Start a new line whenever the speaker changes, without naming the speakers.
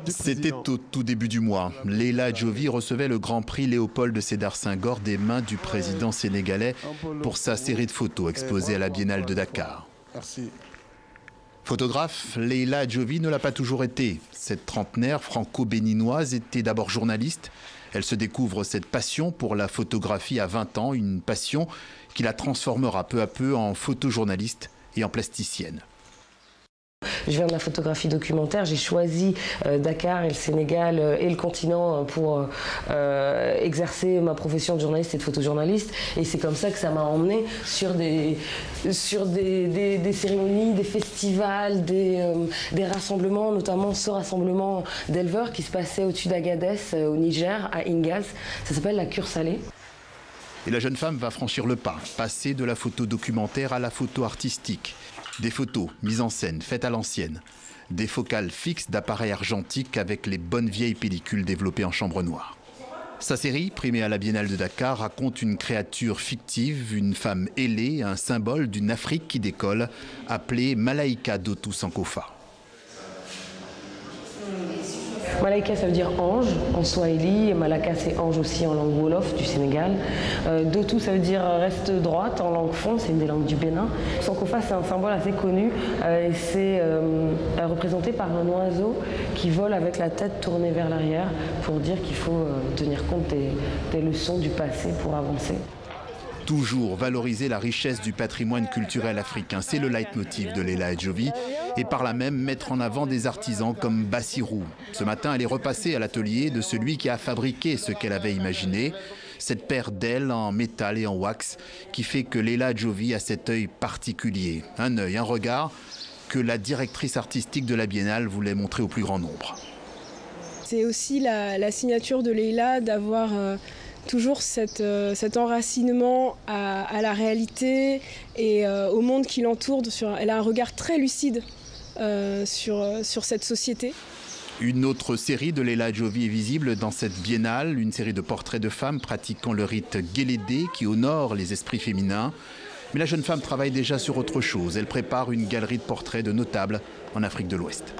C'était au tout début du mois. Leïla Adjovi recevait le Grand Prix Léopold Sédar Senghor des mains du président sénégalais pour sa série de photos exposée à la Biennale de Dakar. Photographe, Leïla Adjovi ne l'a pas toujours été. Cette trentenaire franco-béninoise était d'abord journaliste. Elle se découvre cette passion pour la photographie à 20 ans, une passion qui la transformera peu à peu en photojournaliste et en plasticienne.
Je viens de la photographie documentaire, j'ai choisi Dakar et le Sénégal et le continent pour exercer ma profession de journaliste et de photojournaliste. Et c'est comme ça que ça m'a emmené sur des cérémonies, des festivals, des rassemblements, notamment ce rassemblement d'éleveurs qui se passait au-dessus d'Agadez, au Niger, à Ingaz. Ça s'appelle la cure salée.
Et la jeune femme va franchir le pas, passer de la photo documentaire à la photo artistique. Des photos mises en scène, faites à l'ancienne. Des focales fixes d'appareils argentiques avec les bonnes vieilles pellicules développées en chambre noire. Sa série, primée à la Biennale de Dakar, raconte une créature fictive, une femme ailée, un symbole d'une Afrique qui décolle, appelée Malaïka Dotou Sankofa.
Malaïka, ça veut dire ange en swahili, et Malaka, c'est ange aussi en langue wolof du Sénégal. Dotou, ça veut dire reste droite en langue fon, c'est une des langues du Bénin. Sankofa, c'est un symbole assez connu et c'est représenté par un oiseau qui vole avec la tête tournée vers l'arrière pour dire qu'il faut tenir compte des leçons du passé pour avancer.
Toujours valoriser la richesse du patrimoine culturel africain, c'est le leitmotiv de Leïla Adjovi, et par là même mettre en avant des artisans comme Bassirou. Ce matin, elle est repassée à l'atelier de celui qui a fabriqué ce qu'elle avait imaginé, cette paire d'ailes en métal et en wax qui fait que Leïla Adjovi a cet œil particulier, un œil, un regard que la directrice artistique de la Biennale voulait montrer au plus grand nombre.
C'est aussi la signature de Leïla d'avoir toujours cet enracinement à la réalité et au monde qui l'entoure. Elle a un regard très lucide sur cette société.
Une autre série de Leïla Adjovi est visible dans cette biennale, une série de portraits de femmes pratiquant le rite Guélédé qui honore les esprits féminins. Mais la jeune femme travaille déjà sur autre chose. Elle prépare une galerie de portraits de notables en Afrique de l'Ouest.